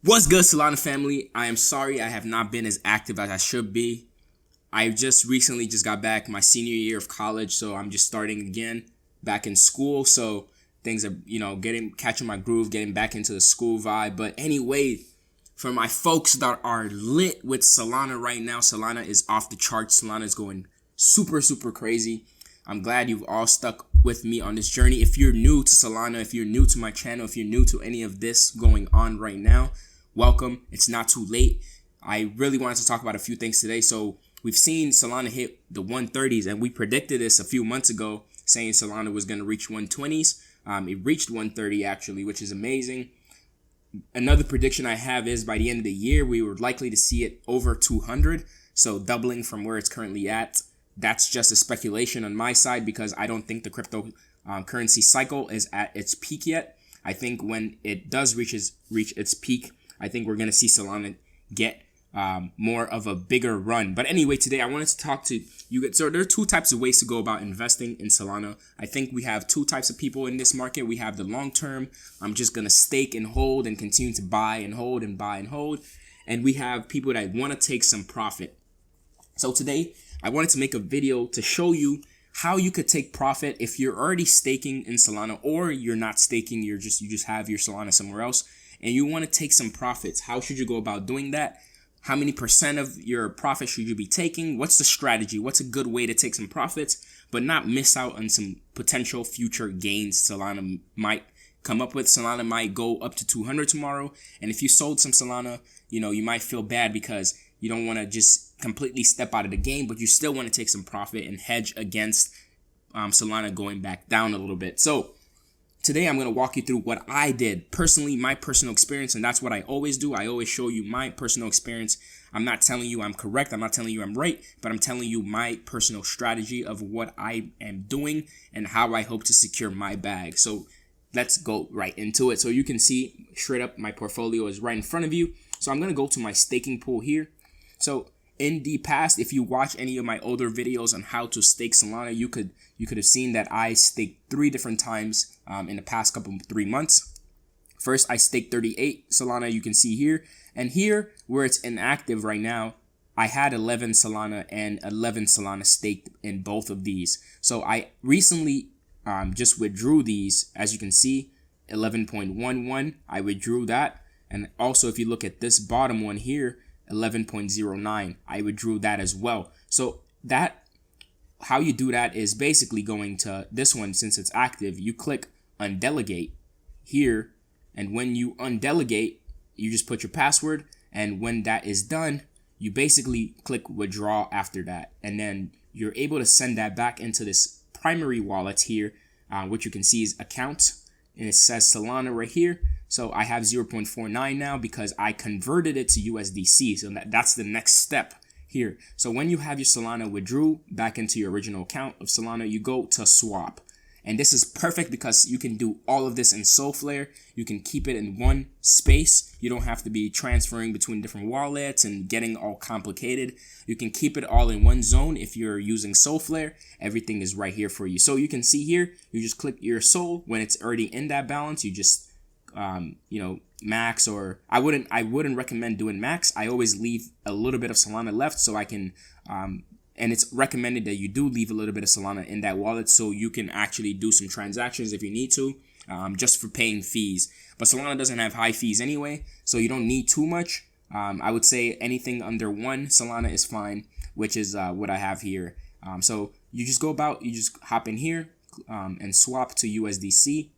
What's good, Solana family? I am sorry I have not been as active as I should be. I just recently got back my senior year of college, so I'm just starting again back in school. So things are, catching my groove, getting back into the school vibe. But anyway, for my folks that are lit with Solana right now, Solana is off the charts. Solana is going super, super crazy. I'm glad you've all stuck with me on this journey. If you're new to Solana, if you're new to my channel, if you're new to any of this going on right now, welcome. It's not too late. I really wanted to talk about a few things today. So we've seen Solana hit the 130s, and we predicted this a few months ago, saying Solana was going to reach 120s. It reached 130 actually, which is amazing. Another prediction I have is by the end of the year, we were likely to see it over 200. So doubling from where it's currently at. That's just a speculation on my side because I don't think the crypto currency cycle is at its peak yet. I think when it does reach its peak, I think we're going to see Solana get more of a bigger run. But anyway, today I wanted to talk to you. So there are two types of ways to go about investing in Solana. I think we have two types of people in this market. We have the long term. I'm just going to stake and hold and continue to buy and hold and buy and hold. And we have people that want to take some profit. So today I wanted to make a video to show you how you could take profit if you're already staking in Solana, or you're not staking, you just have your Solana somewhere else and you want to take some profits. How should you go about doing that? How many % of your profit should you be taking? What's the strategy? What's a good way to take some profits but not miss out on some potential future gains Solana might come up with? Solana might go up to 200 tomorrow, and if you sold some Solana, you might feel bad because you don't want to just completely step out of the game, but you still want to take some profit and hedge against Solana going back down a little bit. So today I'm going to walk you through what I did personally, my personal experience, and that's what I always do. I always show you my personal experience. I'm not telling you I'm correct. I'm not telling you I'm right, but I'm telling you my personal strategy of what I am doing and how I hope to secure my bag. So let's go right into it. So you can see straight up my portfolio is right in front of you. So I'm going to go to my staking pool here. So in the past, if you watch any of my older videos on how to stake Solana, you could have seen that I staked 3 different times in the past 3 months. First, I staked 38 Solana, you can see here. And here, where it's inactive right now, I had 11 Solana and 11 Solana staked in both of these. So I recently just withdrew these, as you can see, 11.11. I withdrew that. And also, if you look at this bottom one here, 11.09, I withdrew that as well. So that, how you do that is basically going to this one. Since it's active, you click undelegate here, and when you undelegate, you just put your password, and when that is done, you basically click withdraw after that, and then you're able to send that back into this primary wallet here, which you can see is account, and it says Solana right here. So I have 0.49 now because I converted it to USDC. So that's the next step here. So when you have your Solana withdrew back into your original account of Solana, you go to swap. And this is perfect because you can do all of this in Solflare. You can keep it in one space. You don't have to be transferring between different wallets and getting all complicated. You can keep it all in one zone. If you're using Solflare, everything is right here for you. So you can see here, you just click your Sol. When it's already in that balance, you just max, or I wouldn't recommend doing max. I always leave a little bit of Solana left so I can, and it's recommended that you do leave a little bit of Solana in that wallet so you can actually do some transactions if you need to, just for paying fees. But Solana doesn't have high fees anyway, so you don't need too much. I would say anything under 1 Solana is fine, which is what I have here. So you just you just hop in here and swap to USDC.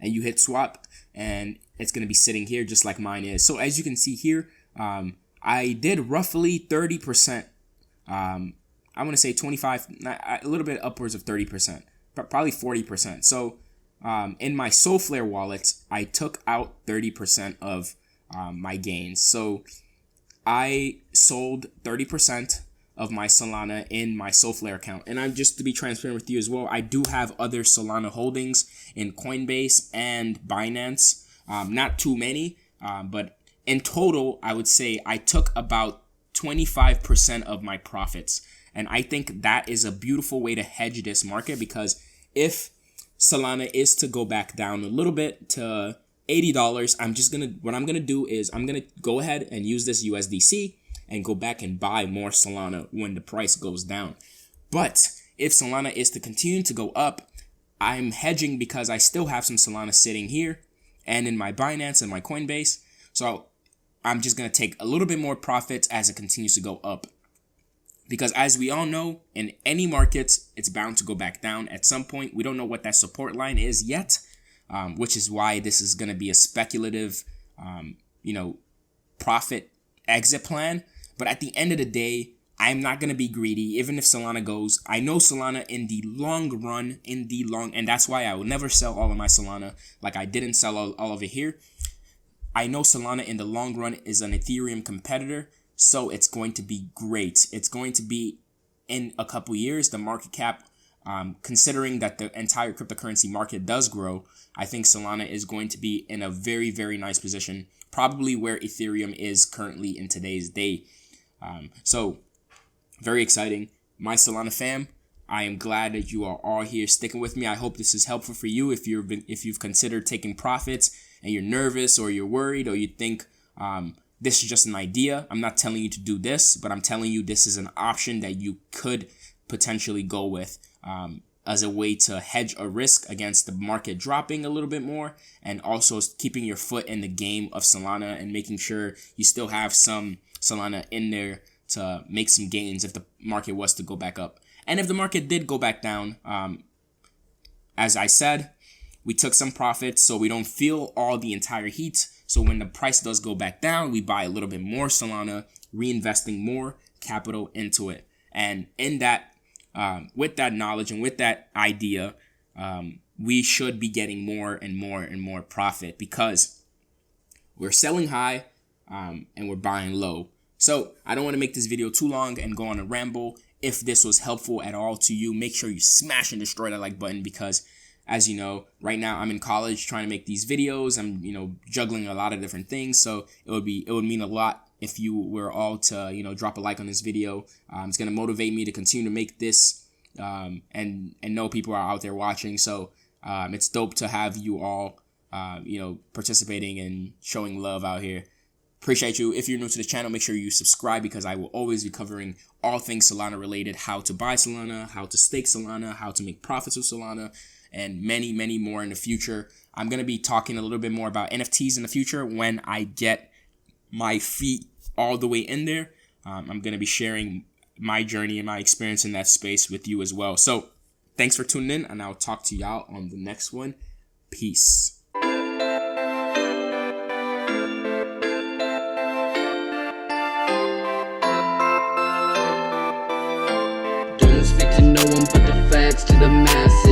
And you hit swap, and it's going to be sitting here just like mine is. So as you can see here, I did roughly 30%. I want to say 25, a little bit upwards of 30%, but probably 40%. So in my Solflare wallet, I took out 30% of my gains. So I sold 30% of my Solana in my Solflare account. And I'm just to be transparent with you as well, I do have other Solana holdings in Coinbase and Binance. Not too many, but in total, I would say I took about 25% of my profits. And I think that is a beautiful way to hedge this market, because if Solana is to go back down a little bit to $80, what I'm gonna do is I'm gonna go ahead and use this USDC and go back and buy more Solana when the price goes down. But if Solana is to continue to go up, I'm hedging because I still have some Solana sitting here and in my Binance and my Coinbase. So I'm just gonna take a little bit more profits as it continues to go up. Because as we all know, in any markets, it's bound to go back down at some point. We don't know what that support line is yet, which is why this is going to be a speculative, profit exit plan. But at the end of the day, I'm not going to be greedy, even if Solana goes. I know Solana in the long run, and that's why I will never sell all of my Solana like I didn't sell all of it here. I know Solana in the long run is an Ethereum competitor. So it's going to be great. It's going to be in a couple years, the market cap, considering that the entire cryptocurrency market does grow, I think Solana is going to be in a very, very nice position, probably where Ethereum is currently in today's day. So very exciting. My Solana fam, I am glad that you are all here sticking with me. I hope this is helpful for you if you've considered taking profits and you're nervous or you're worried or you think, this is just an idea. I'm not telling you to do this, but I'm telling you this is an option that you could potentially go with as a way to hedge a risk against the market dropping a little bit more, and also keeping your foot in the game of Solana and making sure you still have some Solana in there to make some gains if the market was to go back up. And if the market did go back down, as I said, we took some profits so we don't feel all the entire heat. So when the price does go back down, we buy a little bit more Solana, reinvesting more capital into it. And in that, with that knowledge and with that idea, we should be getting more and more and more profit because we're selling high and we're buying low. So I don't want to make this video too long and go on a ramble. If this was helpful at all to you, make sure you smash and destroy that like button because, as you know, right now I'm in college trying to make these videos. I'm, juggling a lot of different things. So it would mean a lot if you were all to, drop a like on this video. It's going to motivate me to continue to make this and know people are out there watching. So it's dope to have you all, participating and showing love out here. Appreciate you. If you're new to the channel, make sure you subscribe because I will always be covering all things Solana related, how to buy Solana, how to stake Solana, how to make profits with Solana, and many, many more in the future. I'm going to be talking a little bit more about NFTs in the future when I get my feet all the way in there. I'm going to be sharing my journey and my experience in that space with you as well. So thanks for tuning in, and I'll talk to y'all on the next one. Peace. Don't speak to no one but the facts to the masses.